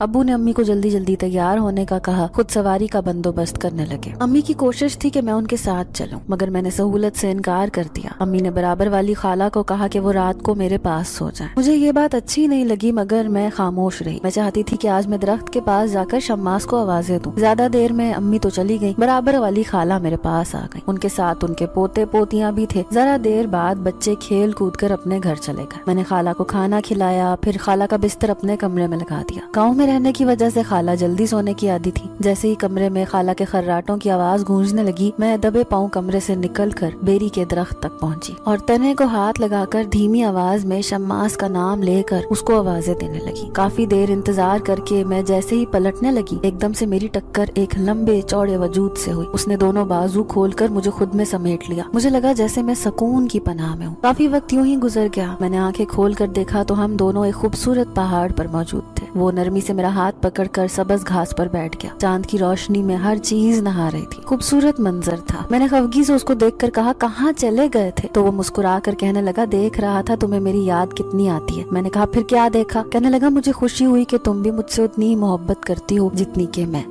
अब्बू ने अम्मी को जल्दी जल्दी तैयार होने का कहा, खुद सवारी का बंदोबस्त करने लगे। अम्मी की कोशिश थी कि मैं उनके साथ चलूं, मगर मैंने सहूलत से इनकार कर दिया। अम्मी ने बराबर वाली खाला को कहा कि वो रात को मेरे पास सो जाए। मुझे ये बात अच्छी नहीं लगी, मगर मैं खामोश रही। मैं चाहती थी कि आज मैं दरख्त के पास जाकर शम्मास को आवाजें दूं। ज्यादा देर में अम्मी तो चली गई, बराबर वाली खाला मेरे पास आ गई। उनके साथ उनके पोते पोतियां भी थे। जरा देर बाद बच्चे खेल कूद कर अपने घर चले गए। मैंने खाला को खाना खिलाया, फिर खाला का बिस्तर अपने कमरे में लगा दिया। गाँव में रहने की वजह से खाला जल्दी सोने की आदी थी। जैसे ही कमरे में खाला के खर्राटों की आवाज गूंजने लगी, मैं दबे पांव कमरे से निकलकर बेरी के दरख्त तक पहुंची और तने को हाथ लगाकर धीमी आवाज में शम्मास का नाम लेकर उसको आवाजें देने लगी। काफी देर इंतजार करके मैं जैसे ही पलटने लगी, एकदम से मेरी टक्कर एक लंबे चौड़े वजूद से हुई। उसने दोनों बाजू खोलकर मुझे खुद में समेट लिया। मुझे लगा जैसे मैं सुकून की पनाह में हूँ। काफी वक्त यूं ही गुजर गया। मैंने आंखें खोल कर देखा तो हम दोनों एक खूबसूरत पहाड़ पर मौजूद थे। वो नरमी से मेरा हाथ पकड़कर सबज घास पर बैठ गया। चांद की रोशनी में हर चीज नहा रही थी। खूबसूरत मंजर था। मैंने खफगी से उसको देखकर कहा, कहाँ चले गए थे? तो वो मुस्कुरा कर कहने लगा, देख रहा था तुम्हें मेरी याद कितनी आती है। मैंने कहा, फिर क्या देखा? कहने लगा, मुझे खुशी हुई कि तुम भी मुझसे उतनी ही मोहब्बत करती हो जितनी कि मैं।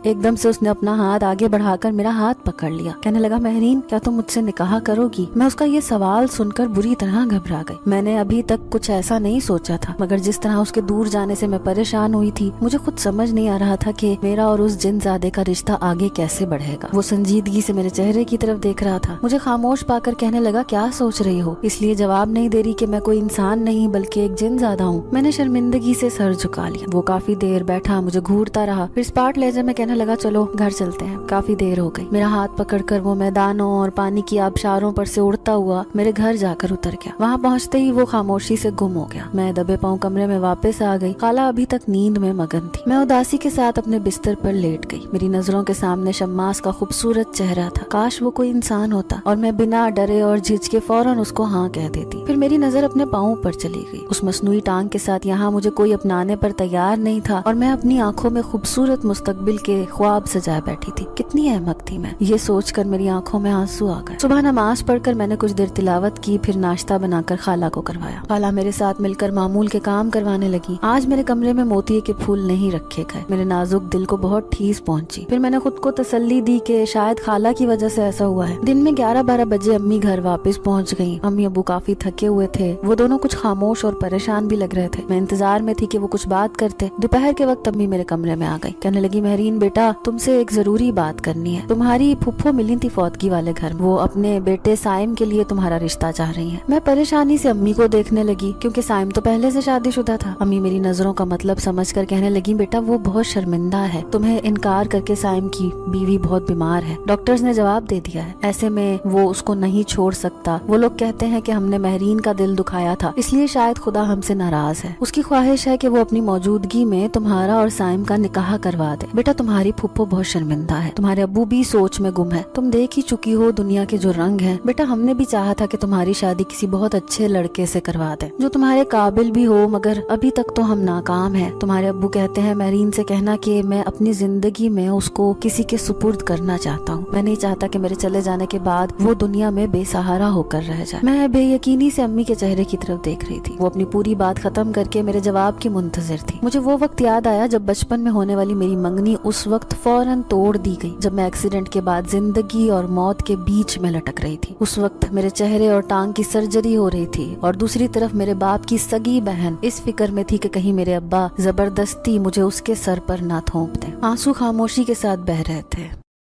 एकदम से उसने अपना हाथ आगे बढ़ाकर मेरा हाथ पकड़ लिया। कहने लगा, महरीन, क्या तुम मुझसे निकाह करोगी? मैं उसका ये सवाल सुनकर बुरी तरह घबरा गई। मैंने अभी तक कुछ ऐसा नहीं सोचा था, मगर जिस तरह उसके दूर जाने से मैं परेशान हुई थी, मुझे खुद समझ नहीं आ रहा था कि मेरा और उस जिनजादे का रिश्ता आगे कैसे बढ़ेगा। वो संजीदगी से मेरे चेहरे की तरफ देख रहा था। मुझे खामोश पाकर कहने लगा, क्या सोच रही हो? इसलिए जवाब नहीं दे रही कि मैं कोई इंसान नहीं बल्कि एक जिनजादा हूँ। मैंने शर्मिंदगी से सर झुका लिया। वो काफी देर बैठा मुझे घूरता रहा। फिर स्पाट लहजे में कहने लगा, चलो घर चलते हैं, काफी देर हो गई। मेरा हाथ पकड़कर वो मैदानों और पानी की आबशारों पर से उड़ता हुआ मेरे घर जाकर उतर गया। वहाँ पहुँचते ही वो खामोशी से गुम हो गया। मैं दबे पांव कमरे में वापस आ गई। खाला अभी तक नींद में मगन थी। मैं उदासी के साथ अपने बिस्तर पर लेट गई। मेरी नजरों के सामने शम्मास का खूबसूरत चेहरा था। काश वो कोई इंसान होता और मैं बिना डरे और झिझके फौरन उसको हाँ कह देती। फिर मेरी नजर अपने पाँव पर चली गई। उस मसनूई टांग के साथ यहाँ मुझे कोई अपनाने पर तैयार नहीं था और मैं अपनी आंखों में खूबसूरत मुस्तकबिल के ख्वाब सजाए बैठी थी। कितनी अहमक थी मैं, ये सोचकर मेरी आंखों में आंसू आ गए। सुबह नमाज पढ़कर मैंने कुछ देर तिलावत की, फिर नाश्ता बनाकर खाला को करवाया। खाला मेरे साथ मिलकर मामूल के काम करवाने लगी। आज मेरे कमरे में मोतिये के फूल नहीं रखे गए। मेरे नाजुक दिल को बहुत ठेस पहुंची। फिर मैंने खुद को तसल्ली दी कि शायद खाला की वजह से ऐसा हुआ है। दिन में 11-12 बजे अम्मी घर वापस पहुँच गयी। अम्मी अब्बू काफी थके हुए थे। वो दोनों कुछ खामोश और परेशान भी लग रहे थे। मैं इंतजार में थी कि वो कुछ बात करते। दोपहर के वक्त अम्मी मेरे कमरे में आ गई। कहने लगी, महरीन बेटा, तुमसे एक जरूरी बात करनी है। तुम्हारी फुफ्फो मिली थी फौतगी वाले घर। वो अपने बेटे साइम के लिए तुम्हारा रिश्ता चाह रही है। मैं परेशानी से अम्मी को देखने लगी, क्योंकि साइम तो पहले से शादीशुदा था। अम्मी मेरी नजरों का मतलब समझकर कहने लगी, बेटा वो बहुत शर्मिंदा है। तुम्हें इनकार करके साइम की बीवी बहुत बीमार है। डॉक्टर्स ने जवाब दे दिया है। ऐसे में वो उसको नहीं छोड़ सकता। वो लोग कहते हैं कि हमने महरीन का दिल दुखाया था, इसलिए शायद खुदा हमसे नाराज है। उसकी ख्वाहिश है कि वो अपनी मौजूदगी में तुम्हारा और साइम का निकाह करवा दे। बेटा तुम्हारी फुफ्फो बहुत शर्मिंदा है। तुम्हारे अब्बू भी सोच में गुम है। तुम देख ही चुकी हो दुनिया के जो रंग हैं। बेटा हमने भी चाहा था कि तुम्हारी शादी किसी बहुत अच्छे लड़के से करवा दे, जो तुम्हारे काबिल भी हो, मगर अभी तक तो हम नाकाम हैं। तुम्हारे अब्बू कहते हैं महरीन से कहना कि मैं अपनी जिंदगी में उसको किसी के सुपुर्द करना चाहता हूँ। मैं नहीं चाहता कि मेरे चले जाने के बाद वो दुनिया में बेसहारा होकर रह जाए। मैं बेयकीनी से अम्मी के चेहरे की तरफ देख रही थी। वो अपनी पूरी बात खत्म करके मेरे जवाब की मुंतजिर थी। मुझे वो वक्त याद आया जब बचपन में होने वाली मेरी मंगनी उस वक्त फौरन तोड़ दी गई, जब मैं एक्सीडेंट के बाद जिंदगी और मौत के बीच में लटक रही थी। उस वक्त मेरे चेहरे और टांग की सर्जरी हो रही थी और दूसरी तरफ मेरे बाप की सगी बहन इस फिक्र में थी कि कहीं मेरे अब्बा जबरदस्ती मुझे उसके सर पर ना थोप दें। आंसू खामोशी के साथ बह रहे थे।